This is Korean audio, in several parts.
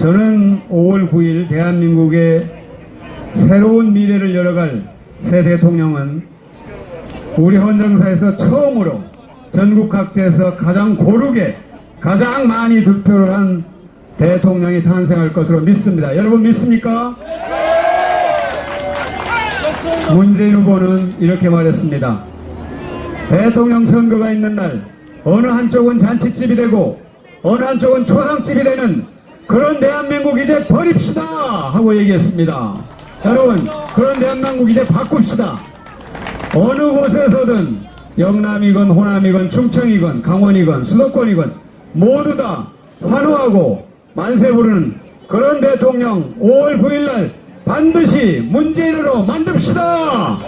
저는 5월 9일 대한민국의 새로운 미래를 열어갈 새 대통령은 우리 헌정사에서 처음으로 전국 각지에서 가장 고르게 가장 많이 득표를 한 대통령이 탄생할 것으로 믿습니다. 여러분 믿습니까? 문재인 후보는 이렇게 말했습니다. 대통령 선거가 있는 날 어느 한쪽은 잔치집이 되고 어느 한쪽은 초상집이 되는 그런 대한민국 이제 버립시다 하고 얘기했습니다. 여러분 그런 대한민국 이제 바꿉시다. 어느 곳에서든 영남이건 호남이건 충청이건 강원이건 수도권이건 모두 다 환호하고 만세 부르는 그런 대통령 5월 9일날 반드시 문재인으로 만듭시다.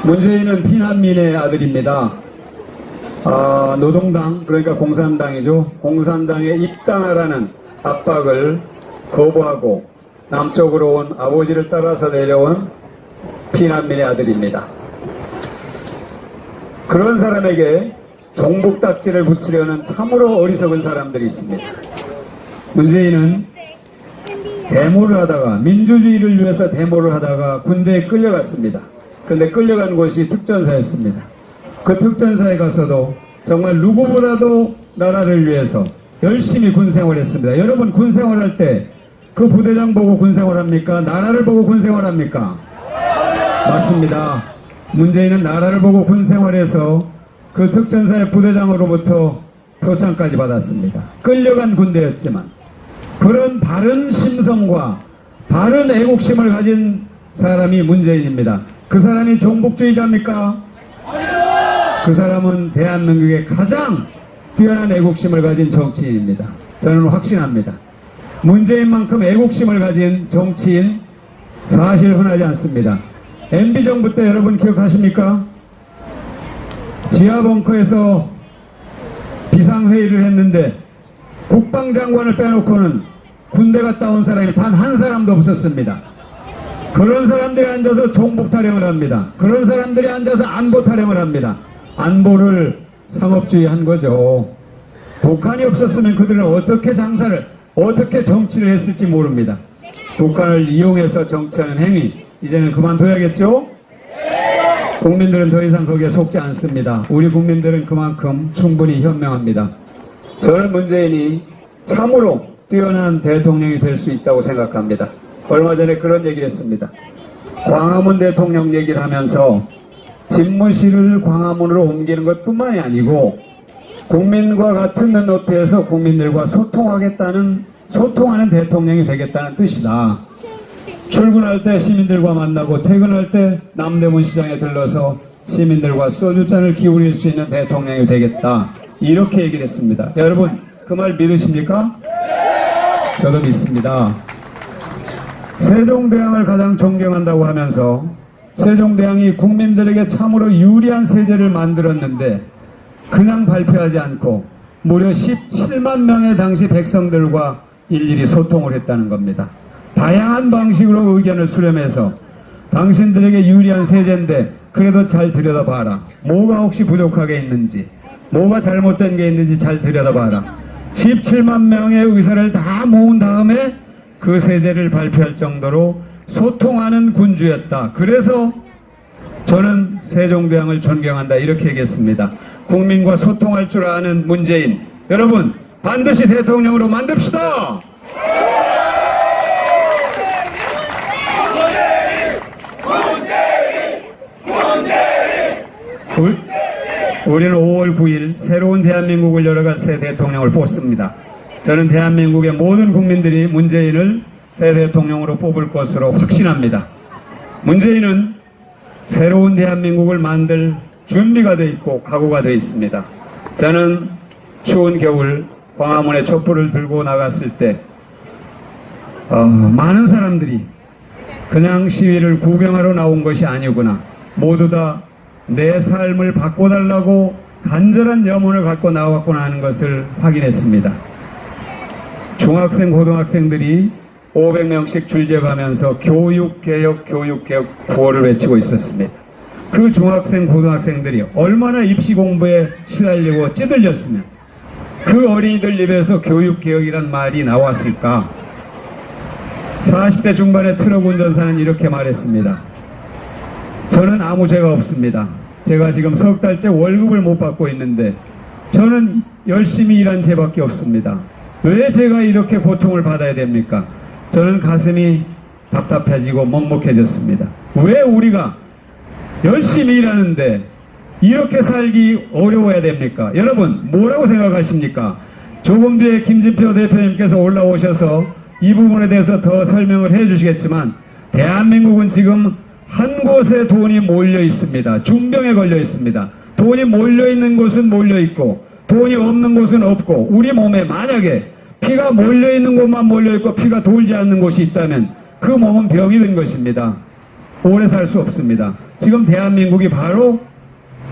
문재인은 피난민의 아들입니다. 노동당 그러니까 공산당이죠. 공산당에 입당하라는 압박을 거부하고 남쪽으로 온 아버지를 따라서 내려온 피난민의 아들입니다. 그런 사람에게 종북딱지를 붙이려는 참으로 어리석은 사람들이 있습니다. 문재인은 데모를 하다가 민주주의를 위해서 데모를 하다가 군대에 끌려갔습니다. 그런데 끌려간 곳이 특전사였습니다. 그 특전사에 가서도 정말 누구보다도 나라를 위해서 열심히 군생활했습니다. 여러분 군생활할 때 그 부대장 보고 군생활합니까? 나라를 보고 군생활합니까? 맞습니다. 문재인은 나라를 보고 군생활해서 그 특전사의 부대장으로부터 표창까지 받았습니다. 끌려간 군대였지만 그런 바른 심성과 바른 애국심을 가진 사람이 문재인입니다. 그 사람이 종북주의자입니까? 그 사람은 대한민국의 가장 뛰어난 애국심을 가진 정치인입니다. 저는 확신합니다. 문재인만큼 애국심을 가진 정치인 사실 흔하지 않습니다. MB정부 때 여러분 기억하십니까? 지하벙커에서 비상회의를 했는데 국방장관을 빼놓고는 군대 갔다 온 사람이 단 한 사람도 없었습니다. 그런 사람들이 앉아서 종북 타령을 합니다. 그런 사람들이 앉아서 안보 타령을 합니다. 안보를 상업주의 한 거죠. 북한이 없었으면 그들은 어떻게 장사를 어떻게 정치를 했을지 모릅니다. 북한을 이용해서 정치하는 행위 이제는 그만둬야겠죠? 국민들은 더 이상 거기에 속지 않습니다. 우리 국민들은 그만큼 충분히 현명합니다. 저는 문재인이 참으로 뛰어난 대통령이 될 수 있다고 생각합니다. 얼마 전에 그런 얘기를 했습니다. 광화문 대통령 얘기를 하면서 집무실을 광화문으로 옮기는 것뿐만이 아니고 국민과 같은 눈높이에서 국민들과 소통하는 대통령이 되겠다는 뜻이다. 출근할 때 시민들과 만나고 퇴근할 때 남대문 시장에 들러서 시민들과 소주잔을 기울일 수 있는 대통령이 되겠다. 이렇게 얘기를 했습니다. 여러분 그 말 믿으십니까? 저도 믿습니다. 세종대왕을 가장 존경한다고 하면서 세종대왕이 국민들에게 참으로 유리한 세제를 만들었는데 그냥 발표하지 않고 무려 17만 명의 당시 백성들과 일일이 소통을 했다는 겁니다. 다양한 방식으로 의견을 수렴해서 당신들에게 유리한 세제인데 그래도 잘 들여다봐라. 뭐가 혹시 부족하게 있는지 뭐가 잘못된 게 있는지 잘 들여다봐라. 17만 명의 의사를 다 모은 다음에 그 세제를 발표할 정도로 소통하는 군주였다. 그래서 저는 세종대왕을 존경한다 이렇게 얘기했습니다. 국민과 소통할 줄 아는 문재인 여러분 반드시 대통령으로 만듭시다. 우리는 5월 9일 새로운 대한민국을 열어갈 새 대통령을 뽑습니다. 저는 대한민국의 모든 국민들이 문재인을 새 대통령으로 뽑을 것으로 확신합니다. 문재인은 새로운 대한민국을 만들 준비가 되어 있고 각오가 되어 있습니다. 저는 추운 겨울 광화문에 촛불을 들고 나갔을 때 많은 사람들이 그냥 시위를 구경하러 나온 것이 아니구나. 모두 다 내 삶을 바꿔달라고 간절한 염원을 갖고 나왔구나 하는 것을 확인했습니다. 중학생, 고등학생들이 500명씩 줄지어가면서 교육개혁, 교육개혁 구호를 외치고 있었습니다. 그 중학생, 고등학생들이 얼마나 입시 공부에 시달리고 찌들렸으면 그 어린이들 입에서 교육개혁이란 말이 나왔을까? 40대 중반의 트럭 운전사는 이렇게 말했습니다. 저는 아무 죄가 없습니다. 제가 지금 석 달째 월급을 못 받고 있는데 저는 열심히 일한 죄밖에 없습니다. 왜 제가 이렇게 고통을 받아야 됩니까? 저는 가슴이 답답해지고 먹먹해졌습니다. 왜 우리가 열심히 일하는데 이렇게 살기 어려워야 됩니까? 여러분 뭐라고 생각하십니까? 조금 뒤에 김진표 대표님께서 올라오셔서 이 부분에 대해서 더 설명을 해 주시겠지만 대한민국은 지금 한 곳에 돈이 몰려 있습니다. 중병에 걸려 있습니다. 돈이 몰려 있는 곳은 몰려 있고 돈이 없는 곳은 없고 우리 몸에 만약에 피가 몰려 있는 곳만 몰려 있고 피가 돌지 않는 곳이 있다면 그 몸은 병이 든 것입니다. 오래 살 수 없습니다. 지금 대한민국이 바로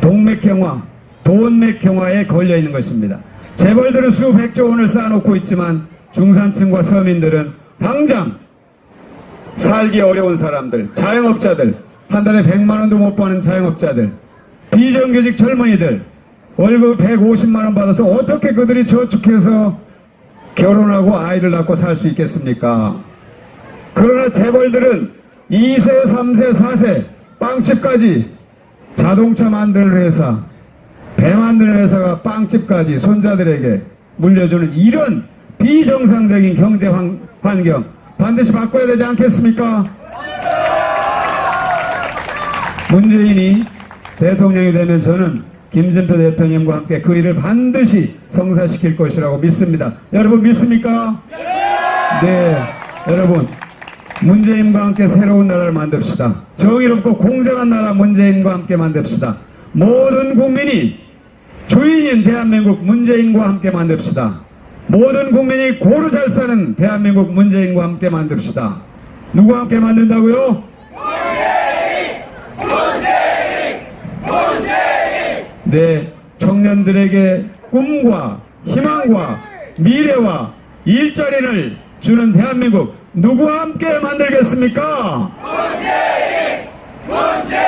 동맥경화, 돈맥경화에 걸려 있는 것입니다. 재벌들은 수백조 원을 쌓아놓고 있지만 중산층과 서민들은 당장 살기 어려운 사람들, 자영업자들, 한 달에 100만 원도 못 버는 자영업자들, 비정규직 젊은이들, 월급 150만 원 받아서 어떻게 그들이 저축해서 결혼하고 아이를 낳고 살 수 있겠습니까? 그러나 재벌들은 2세, 3세, 4세, 빵집까지 자동차 만드는 회사, 배 만드는 회사가 빵집까지 손자들에게 물려주는 이런 비정상적인 경제 환경 반드시 바꿔야 되지 않겠습니까? 문재인이 대통령이 되면 저는 김진표 대표님과 함께 그 일을 반드시 성사시킬 것이라고 믿습니다. 여러분 믿습니까? 네. 여러분 문재인과 함께 새로운 나라를 만듭시다. 정의롭고 공정한 나라 문재인과 함께 만듭시다. 모든 국민이 주인인 대한민국 문재인과 함께 만듭시다. 모든 국민이 고루 잘 사는 대한민국 문재인과 함께 만듭시다. 누구와 함께 만든다고요? 문재인! 네, 청년들에게 꿈과 희망과 미래와 일자리를 주는 대한민국 누구와 함께 만들겠습니까? 문재인!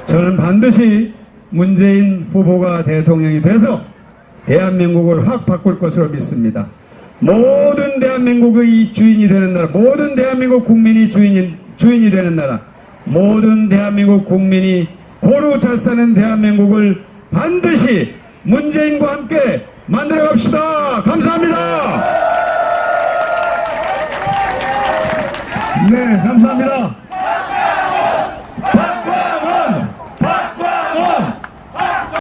저는 반드시 문재인 후보가 대통령이 돼서 대한민국을 확 바꿀 것으로 믿습니다. 모든 대한민국의 주인이 되는 나라, 모든 대한민국 국민이 주인이 되는 나라, 모든 대한민국 국민이 고루 잘 사는 대한민국을 반드시 문재인과 함께 만들어 갑시다. 감사합니다. 네, 감사합니다.